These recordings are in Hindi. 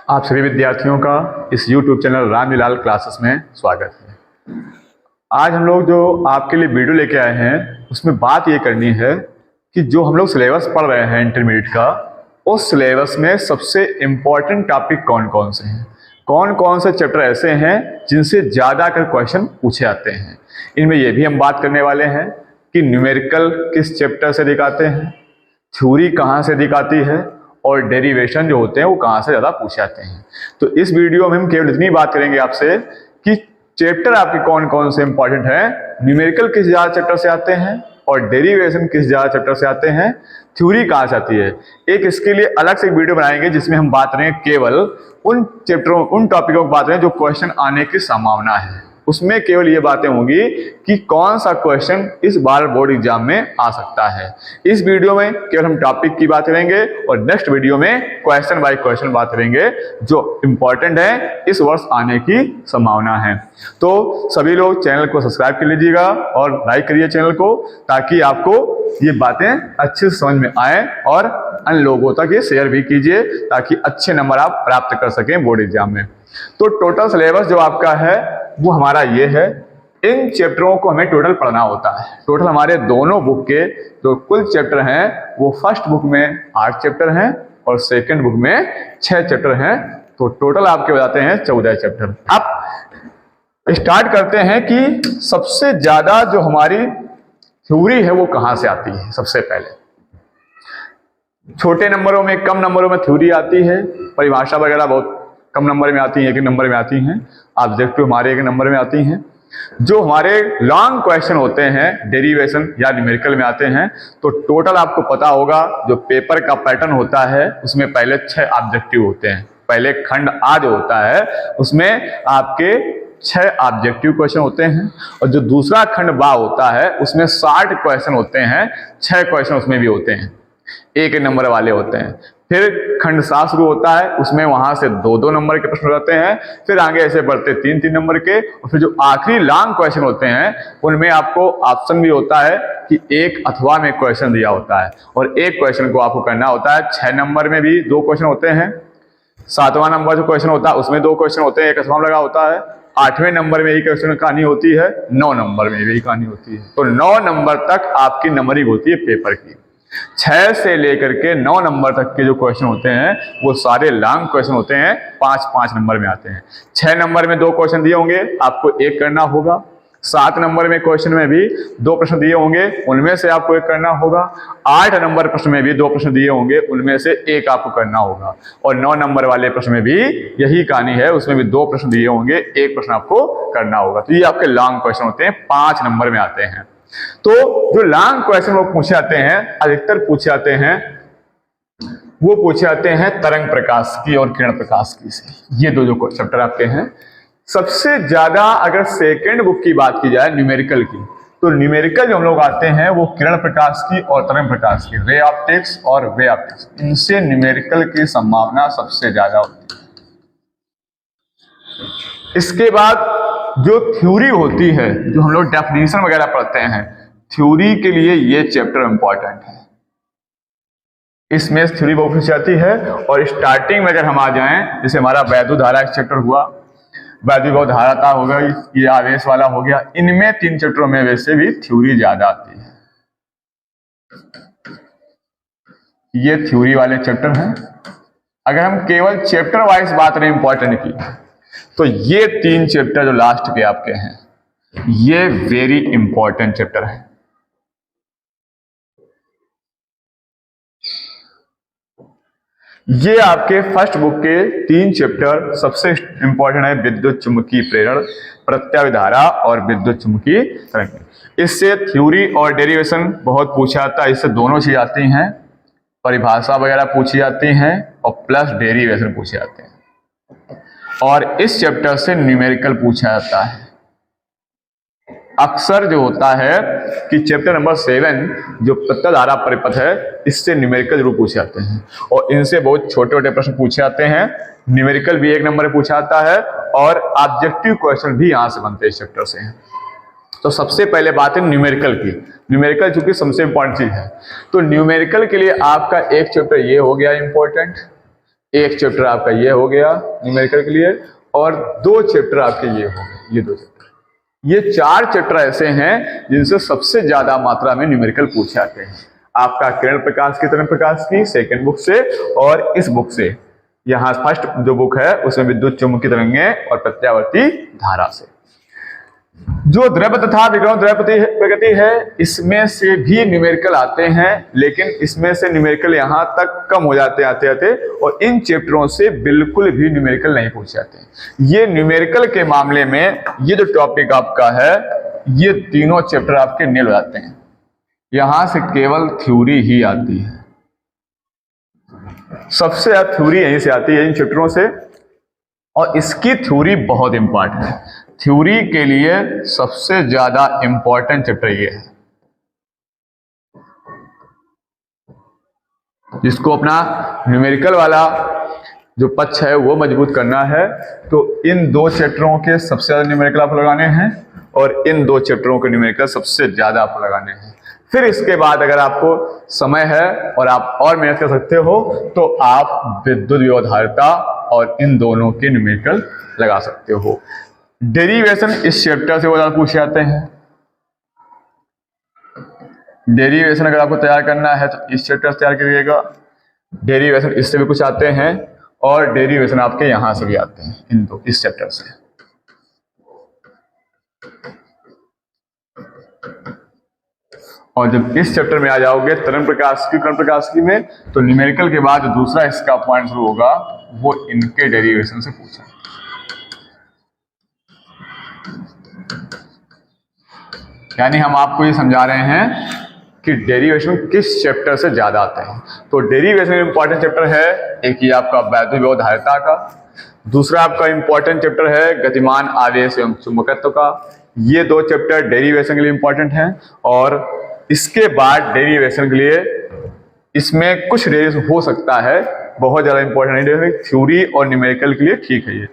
आप सभी विद्यार्थियों का इस YouTube चैनल रामलीलाल क्लासेस में स्वागत है। आज हम लोग जो आपके लिए वीडियो लेके आए हैं उसमें बात ये करनी है कि जो हम लोग सिलेबस पढ़ रहे हैं इंटरमीडिएट का, उस सिलेबस में सबसे इम्पोर्टेंट टॉपिक कौन कौन से हैं, कौन कौन से चैप्टर ऐसे हैं जिनसे ज़्यादा कर क्वेश्चन पूछे आते हैं। इनमें ये भी हम बात करने वाले हैं कि न्यूमेरिकल किस चैप्टर से दिखाते हैं, थ्योरी कहाँ से दिखाती है और डेरिवेशन जो होते हैं वो कहाँ से ज़्यादा पूछे जाते हैं। तो इस वीडियो में हम केवल इतनी बात करेंगे आपसे कि चैप्टर आपके कौन कौन से इंपॉर्टेंट हैं, न्यूमेरिकल किस ज़्यादा चैप्टर से आते हैं और डेरिवेशन किस ज़्यादा चैप्टर से आते हैं, थ्योरी कहाँ से आती है। एक इसके लिए अलग से एक वीडियो बनाएंगे जिसमें हम बात करेंगे केवल उन चैप्टरों उन टॉपिकों की बात करें जो क्वेश्चन आने की संभावना है। उसमें केवल ये बातें होंगी कि कौन सा क्वेश्चन इस बार बोर्ड एग्जाम में आ सकता है। इस वीडियो में केवल हम टॉपिक की बात करेंगे और नेक्स्ट वीडियो में क्वेश्चन बाय क्वेश्चन बात करेंगे जो इंपॉर्टेंट है, इस वर्ष आने की संभावना है। तो सभी लोग चैनल को सब्सक्राइब कर लीजिएगा और लाइक करिए चैनल को, ताकि आपको ये बातें अच्छे से समझ में आए और अन्य लोगों तक ये शेयर भी कीजिए ताकि अच्छे नंबर आप प्राप्त कर सकें बोर्ड एग्जाम में। तो टोटल सिलेबस जो आपका है वो हमारा ये है। इन चैप्टरों को हमें टोटल पढ़ना होता है। टोटल हमारे दोनों बुक के जो कुल चैप्टर हैं वो फर्स्ट बुक में 8 चैप्टर हैं और सेकंड बुक में 6 चैप्टर हैं। तो टोटल आपके हो जाते हैं 14 चैप्टर। अब स्टार्ट करते हैं कि सबसे ज्यादा जो हमारी थ्योरी है वो कहाँ से आती है। सबसे पहले छोटे नंबरों में, कम नंबरों में थ्योरी आती है, परिभाषा वगैरह बहुत कम नंबर में आती हैं, 1 नंबर में आती हैं। ऑब्जेक्टिव हमारे 1 नंबर में आती हैं। जो हमारे लॉन्ग क्वेश्चन होते हैं डेरिवेशन या न्यूमेरिकल में आते हैं, तो टोटल आपको पता होगा जो पेपर का पैटर्न होता है उसमें पहले 6 ऑब्जेक्टिव होते हैं। पहले खंड आ जो होता है उसमें आपके 6 ऑब्जेक्टिव क्वेश्चन होते हैं और जो दूसरा खंड बा होता है उसमें 60 क्वेश्चन होते हैं। 6 क्वेश्चन उसमें भी होते हैं, 1 नंबर वाले होते हैं। फिर खंड 7 शुरू होता है, उसमें वहां से 2-2 नंबर के प्रश्न रहते हैं। फिर आगे ऐसे बढ़ते 3-3 नंबर के, और फिर जो आखिरी लॉन्ग क्वेश्चन होते हैं उनमें आपको ऑप्शन भी होता है कि 1 अथवा में क्वेश्चन दिया होता है और एक क्वेश्चन को आपको करना होता है। 6 नंबर में भी 2 क्वेश्चन होते हैं, 7वां नंबर जो क्वेश्चन होता है उसमें 2 क्वेश्चन होते हैं, 1 अथवा में लगा होता है। 8वें नंबर में यही क्वेश्चन कहानी होती है, 9 नंबर में यही कहानी होती है। तो 9 नंबर तक आपकी नंबरिंग होती है पेपर की। 6 से लेकर के 9 नंबर तक के जो क्वेश्चन होते हैं वो सारे लॉन्ग क्वेश्चन होते हैं, 5-5 नंबर में आते हैं। 6 नंबर में 2 क्वेश्चन दिए होंगे, आपको 1 करना होगा। 7 नंबर में क्वेश्चन में भी 2 प्रश्न दिए होंगे, उनमें से आपको 1 करना होगा। 8 नंबर प्रश्न में भी 2 प्रश्न दिए होंगे, उनमें से 1 आपको करना होगा। और 9 नंबर वाले प्रश्न में भी यही कहानी है, उसमें भी 2 प्रश्न दिए होंगे, 1 प्रश्न आपको करना होगा। तो ये आपके लॉन्ग क्वेश्चन होते हैं, 5 नंबर में आते हैं। तो जो लॉन्ग क्वेश्चन वो पूछे जाते हैं, अधिकतर पूछे जाते हैं, वो पूछे जाते हैं तरंग प्रकाश की और किरण प्रकाश की से। ये दो जो चैप्टर आपके हैं। सबसे ज्यादा अगर सेकेंड बुक की बात की जाए न्यूमेरिकल की, तो न्यूमेरिकल जो हम लोग आते हैं वो किरण प्रकाश की और तरंग प्रकाश की, रे ऑप्टिक्स और वे ऑप्टिक्स, इनसे न्यूमेरिकल की संभावना सबसे ज्यादा होती है। इसके बाद जो थ्योरी होती है, जो हम लोग डेफिनेशन वगैरह पढ़ते हैं, थ्योरी के लिए ये चैप्टर इंपॉर्टेंट है। इसमें थ्योरी बहुत पूछी जाती है। और स्टार्टिंग में अगर हम आ जाएं, जैसे हमारा वैद्युत धारा एक चैप्टर हुआ, वैद्युत धाराता हो गई, ये आवेश वाला हो गया, इनमें 3 चैप्टरों में वैसे भी थ्योरी ज्यादा आती है। ये थ्योरी वाले चैप्टर हैं। अगर हम केवल चैप्टर वाइज बात करें इंपॉर्टेंट की, तो ये 3 चैप्टर जो लास्ट के आपके हैं ये वेरी इंपॉर्टेंट चैप्टर है। ये आपके फर्स्ट बुक के 3 चैप्टर सबसे इंपॉर्टेंट है, विद्युत चुम्बकीय प्रेरण, प्रत्यावर्ती धारा और विद्युत चुम्बकीय तरंग। इससे थ्योरी और डेरिवेशन बहुत पूछा जाता है, इससे दोनों चीज आती हैं, परिभाषा वगैरह पूछी जाती हैं और प्लस डेरिवेशन पूछे जाते हैं। और इस चैप्टर से न्यूमेरिकल पूछा जाता है। अक्सर जो होता है कि चैप्टर नंबर 7 जो प्रत्यावर्ती धारा परिपथ है, इससे न्यूमेरिकल जरूर पूछे जाते हैं और इनसे बहुत छोटे छोटे प्रश्न पूछे जाते हैं। न्यूमेरिकल भी 1 नंबर में पूछा जाता है और ऑब्जेक्टिव क्वेश्चन भी यहां से बनते हैं, इस चैप्टर से। तो सबसे पहले बात है न्यूमेरिकल की। न्यूमेरिकल चूंकि सबसे इंपॉर्टेंट चीज है, तो न्यूमेरिकल के लिए आपका एक चैप्टर ये हो गया इंपॉर्टेंट। एक चैप्टर आपका ये हो गया न्यूमेरिकल के लिए, और 2 चैप्टर आपके ये हो गए, ये 2 चैप्टर। ये 4 चैप्टर ऐसे हैं जिनसे सबसे ज्यादा मात्रा में न्यूमेरिकल पूछे जाते हैं। आपका किरण प्रकाश की तरंग प्रकाश की सेकंड बुक से, और इस बुक से, यहाँ फर्स्ट जो बुक है उसमें विद्युत चुम्बकीय तरंगें और प्रत्यावर्ती धारा से। जो द्रव तथा विकिरण द्रव प्रगति है, इसमें से भी न्यूमेरिकल आते हैं, लेकिन इसमें से न्यूमेरिकल यहाँ तक कम हो जाते आते आते, और इन चैप्टरों से बिल्कुल भी न्यूमेरिकल नहीं पूछे जाते। ये न्यूमेरिकल के मामले में ये जो टॉपिक आपका है, ये तीनों चैप्टर आपके नील हो जाते हैं। यहां से केवल थ्योरी ही आती है, सबसे ज्यादा थ्योरी यहीं से आती है इन चैप्टरों से, और इसकी थ्योरी बहुत इंपॉर्टेंट है। थ्योरी के लिए सबसे ज्यादा इंपॉर्टेंट चैप्टर ये है, जिसको अपना न्यूमेरिकल वाला जो पक्ष है वो मजबूत करना है, तो इन 2 चैप्टरों के सबसे ज्यादा न्यूमेरिकल आपको लगाने हैं, और इन 2 चैप्टरों के न्यूमेरिकल सबसे ज्यादा आपको लगाने हैं। फिर इसके बाद अगर आपको समय है और आप और मेहनत कर सकते हो, तो आप विद्युत व्यवधारिता और इन दोनों के न्यूमेरिकल लगा सकते हो। डेरिवेशन इस चैप्टर से वो ज्यादा पूछे जाते हैं। डेरिवेशन अगर आपको तैयार करना है तो इस चैप्टर से तैयार करिएगा। डेरिवेशन इससे भी कुछ आते हैं, और डेरिवेशन आपके यहां से भी आते हैं, इन दो इस चैप्टर से। और जब इस चैप्टर में आ जाओगे तरंग प्रकाश की कण प्रकाश की में, तो न्यूमेरिकल के बाद दूसरा इसका पॉइंट शुरू होगा, वो इनके डेरिवेशन से पूछा। यानी हम आपको ये समझा रहे हैं कि डेरिवेशन किस चैप्टर से ज्यादा आते हैं। तो डेरिवेशन इंपॉर्टेंट चैप्टर है, एक ये आपका वैद्युत व्यवधारिता का, दूसरा आपका इंपॉर्टेंट चैप्टर है गतिमान आवेश एवं चुंबकत्व का। ये 2 चैप्टर डेरिवेशन के लिए इंपॉर्टेंट हैं, और इसके बाद डेरिवेशन के लिए इसमें कुछ डेरिवेशन हो सकता है, बहुत ज्यादा इंपॉर्टेंट नहीं, थ्योरी और न्यूमेरिकल के लिए ठीक है ये।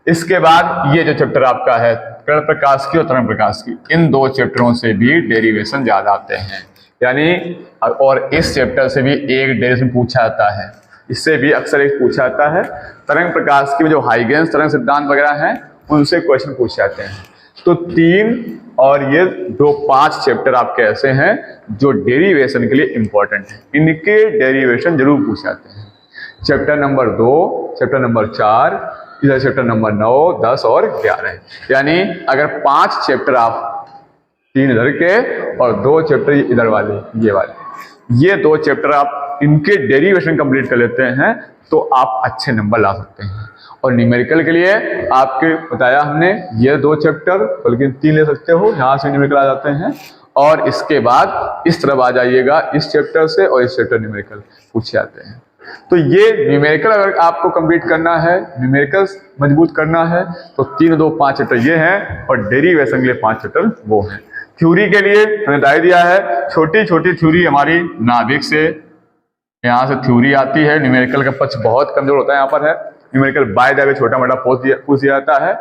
इसके बाद ये जो चैप्टर आपका है कण प्रकाश की और तरंग प्रकाश की, इन 2 चैप्टरों से भी डेरिवेशन ज्यादा आते हैं। यानी और इस चैप्टर से भी एक डेरिवेशन पूछा जाता है, इससे भी अक्सर एक पूछा जाता है। तरंग प्रकाश की जो हाइगेंस तरंग सिद्धांत वगैरह हैं, उनसे क्वेश्चन पूछे जाते हैं। तो 3 और ये 5 चैप्टर आपके ऐसे हैं जो डेरिवेशन के लिए इंपॉर्टेंट है, इनके डेरिवेशन जरूर पूछे जाते हैं। चैप्टर नंबर 2, चैप्टर नंबर 4, इधर चैप्टर नंबर 9, 10 और 11। यानी अगर 5 चैप्टर आप 3 इधर के और 2 चैप्टर इधर वाले, ये 2 चैप्टर आप इनके डेरिवेशन कंप्लीट कर लेते हैं, तो आप अच्छे नंबर ला सकते हैं। और न्यूमेरिकल के लिए आपके बताया हमने, ये 2 चैप्टर बल्कि 3 ले सकते हो, यहाँ से न्यूमेरिकल आ जाते हैं। और इसके बाद इस तरफ आ जाइएगा, इस चैप्टर से और इस चैप्टर न्यूमेरिकल पूछे जाते हैं। तो ये न्यूमेरिकल अगर आपको कंप्लीट करना है, न्यूमेरिकल मजबूत करना है, तो 3, 2, 5 चैप्टर ये हैं, और डेरिवेशन के लिए 5 चैप्टर वो हैं। थ्योरी के लिए हमने बता दिया है, छोटी छोटी थ्योरी हमारी नाभिक से यहाँ से थ्योरी आती है। न्यूमेरिकल का पक्ष बहुत कमजोर होता है, यहाँ पर है न्यूमेरिकल बाय द वे छोटा मोटा पूछ दिया जाता है।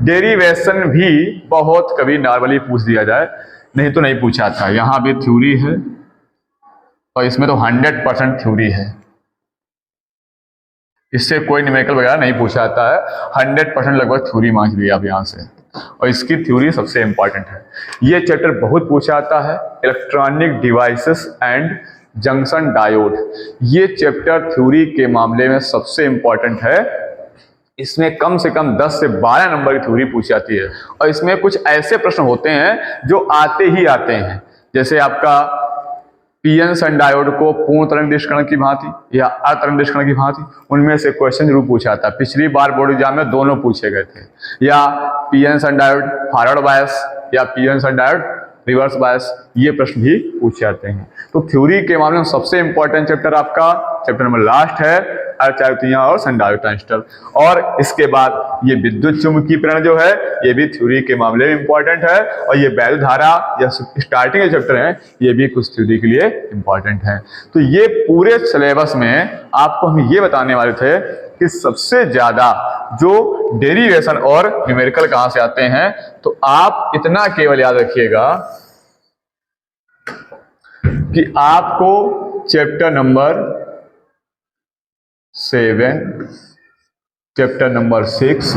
डेरिवेशन भी बहुत कभी नॉर्मली पूछ दिया जाए, नहीं तो नहीं पूछा जाता। यहाँ भी थ्योरी है, और इसमें तो 100% थ्योरी है, इससे कोई न्यूमेरिकल वगैरह नहीं पूछा जाता है। 100% लगभग थ्योरी मांग ली आप यहाँ से, और इसकी थ्योरी सबसे इंपॉर्टेंट है। ये चैप्टर बहुत पूछा जाता है, electronic devices and junction diode. ये चैप्टर थ्योरी के मामले में सबसे इंपॉर्टेंट है। इसमें कम से कम 10 से 12 नंबर की थ्योरी पूछी जाती है, और इसमें कुछ ऐसे प्रश्न होते हैं जो आते ही आते हैं, जैसे आपका पीएन सन डायोड को पूर्ण तरंग निष्करण की भांति या अतरंग निष्करण की भांति, उनमें से क्वेश्चन जरूर पूछा था। पिछली बार बोर्ड एग्जाम में दोनों पूछे गए थे, या पीएन सन डायोड फॉरवर्ड बायस या पीएन सन डायोड रिवर्स बायस, ये प्रश्न भी पूछे जाते हैं। तो थ्योरी के मामले में सबसे इंपॉर्टेंट चैप्टर आपका चैप्टर नंबर लास्ट है, अर्धचालकत्तियां और संधारित्र ट्रांजिस्टर। और इसके बाद ये विद्युत चुम्बकीय प्रेरण जो है, ये भी थ्योरी के मामले में इंपॉर्टेंट है, और ये वैद्युत धारा या स्टार्टिंग के चैप्टर हैं, ये भी कुछ थ्योरी के लिए इंपॉर्टेंट है। तो ये पूरे सिलेबस में आपको हम ये बताने वाले थे कि सबसे ज्यादा जो डेरिवेशन और न्यूमेरिकल कहां से आते हैं। तो आप इतना केवल याद रखिएगा कि आपको chapter number 7, chapter number 6,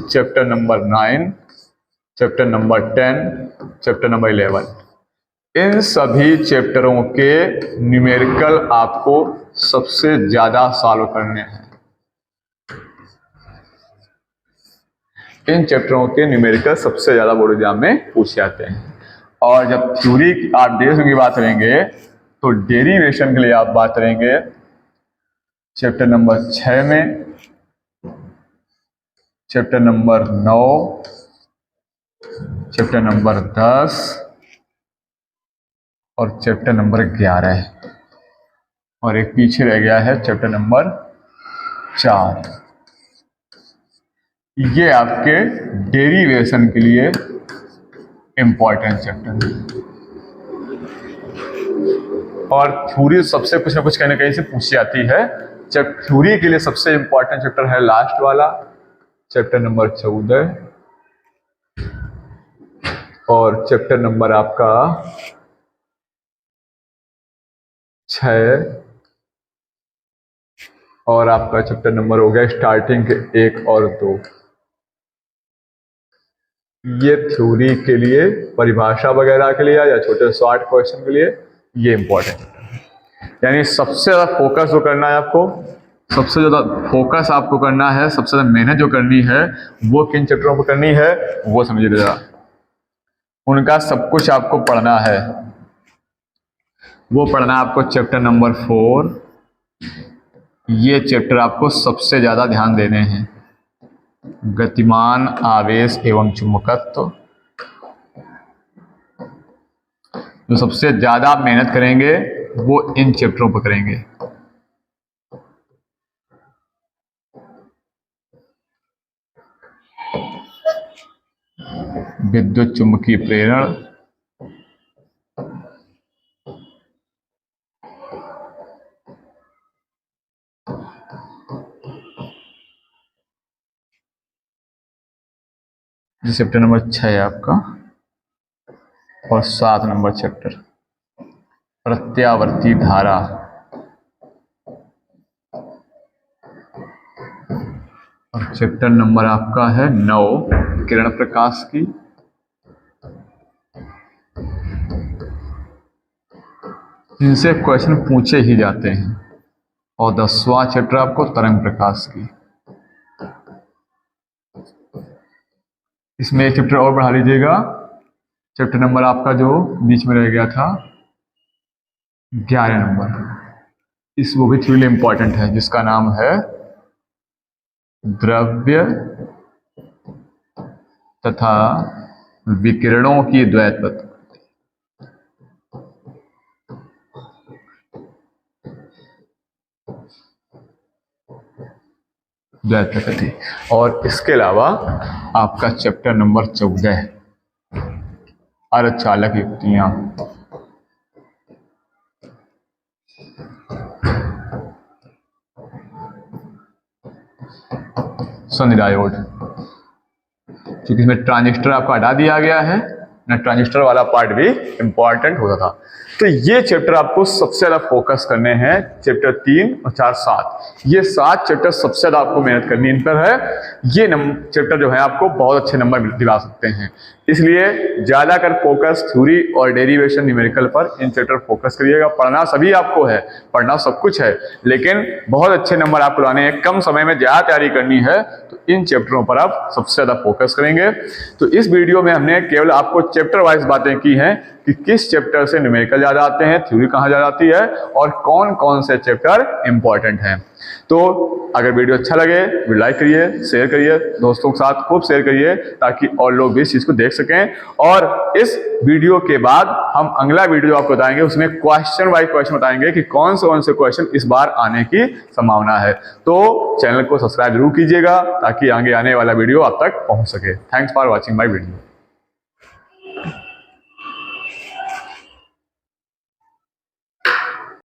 chapter number 9, chapter number 10, chapter number 11। इन सभी चैप्टरों के न्यूमेरिकल आपको सबसे ज़्यादा सॉल्व करने हैं। इन चैप्टरों के न्यूमेरिकल सबसे ज़्यादा बोर्ड एग्जाम में पूछे जाते हैं। और जब थ्योरी आप डेरिवेशन की बात करेंगे तो डेरिवेशन के लिए आप बात करेंगे चैप्टर नंबर 6 में, चैप्टर नंबर 9, चैप्टर नंबर 10 और चैप्टर नंबर 11, और एक पीछे रह गया है चैप्टर नंबर 4। ये आपके डेरिवेशन के लिए इंपॉर्टेंट चैप्टर है। और थ्योरी सबसे कुछ ना कुछ कहीं ना कहीं से पूछी जाती है। जब थ्योरी के लिए सबसे इंपॉर्टेंट चैप्टर है लास्ट वाला चैप्टर नंबर 14 और चैप्टर नंबर आपका 6 और आपका चैप्टर नंबर हो गया स्टार्टिंग के 1 और 2। ये थ्योरी के लिए, परिभाषा वगैरह के लिए या छोटे शॉर्ट क्वेश्चन के लिए ये इंपॉर्टेंट है। यानी सबसे ज़्यादा फोकस जो करना है आपको, सबसे ज़्यादा फोकस आपको करना है, सबसे ज़्यादा मेहनत जो करनी है वो किन चैप्टरों पर करनी है वो समझिए जरा। उनका सब कुछ आपको पढ़ना है। वो पढ़ना है आपको चैप्टर नंबर 4। ये चैप्टर आपको सबसे ज़्यादा ध्यान देने हैं। गतिमान आवेश एवं चुंबकत्व, जो सबसे ज़्यादा आप मेहनत करेंगे वो इन चैप्टरों पर करेंगे। विद्युत चुंबकीय प्रेरण, ये चैप्टर नंबर 6 है आपका, और 7 नंबर चैप्टर प्रत्यावर्ती धारा, और चैप्टर नंबर आपका है 9 किरण प्रकाश की, इनसे क्वेश्चन पूछे ही जाते हैं। और 10वां चैप्टर आपको तरंग प्रकाश की। इसमें एक चैप्टर और बढ़ा लीजिएगा, चैप्टर नंबर आपका जो बीच में रह गया था 11 नंबर, इस वो भी थ्योरी इंपॉर्टेंट है, जिसका नाम है द्रव्य तथा विकिरणों की द्वैत प्रकृति। द्वैत प्रकृति। और इसके अलावा आपका चैप्टर नंबर 14 अर्धचालक युक्तियां, सनी डायोड, क्योंकि इसमें ट्रांजिस्टर आपको हटा दिया गया है ना, ट्रांजिस्टर वाला पार्ट भी इंपॉर्टेंट होता था। तो ये चैप्टर आपको सबसे ज़्यादा फोकस करने हैं, चैप्टर 3 और 4, 7। ये 7 चैप्टर सबसे ज़्यादा आपको मेहनत करनी इन पर है। ये चैप्टर जो है आपको बहुत अच्छे नंबर दिला सकते हैं। इसलिए ज़्यादा कर फोकस थ्योरी और डेरिवेशन न्यूमेरिकल पर इन चैप्टर फोकस करिएगा। पढ़ना सभी आपको है, पढ़ना सब कुछ है, लेकिन बहुत अच्छे नंबर आपको लाने हैं, कम समय में ज़्यादा तैयारी करनी है, तो इन चैप्टरों पर आप सबसे ज़्यादा फोकस करेंगे। तो इस वीडियो में हमने केवल आपको चैप्टर वाइज बातें की हैं कि किस चैप्टर से न्यूमेरिकल ज़्यादा आते हैं, थ्योरी कहाँ ज़्यादा आती है और कौन कौन से चैप्टर इंपॉर्टेंट हैं। तो अगर वीडियो अच्छा लगे वीडियो लाइक करिए, शेयर करिए, दोस्तों के साथ खूब शेयर करिए, ताकि और लोग भी इस चीज़ को देख सकें। और इस वीडियो के बाद हम अगला वीडियो आपको बताएंगे, उसमें क्वेश्चन बाय क्वेश्चन बताएंगे कि कौन से क्वेश्चन इस बार आने की संभावना है। तो चैनल को सब्सक्राइब जरूर कीजिएगा ताकि आगे आने वाला वीडियो आप तक पहुंच सके। Thanks for watching my video.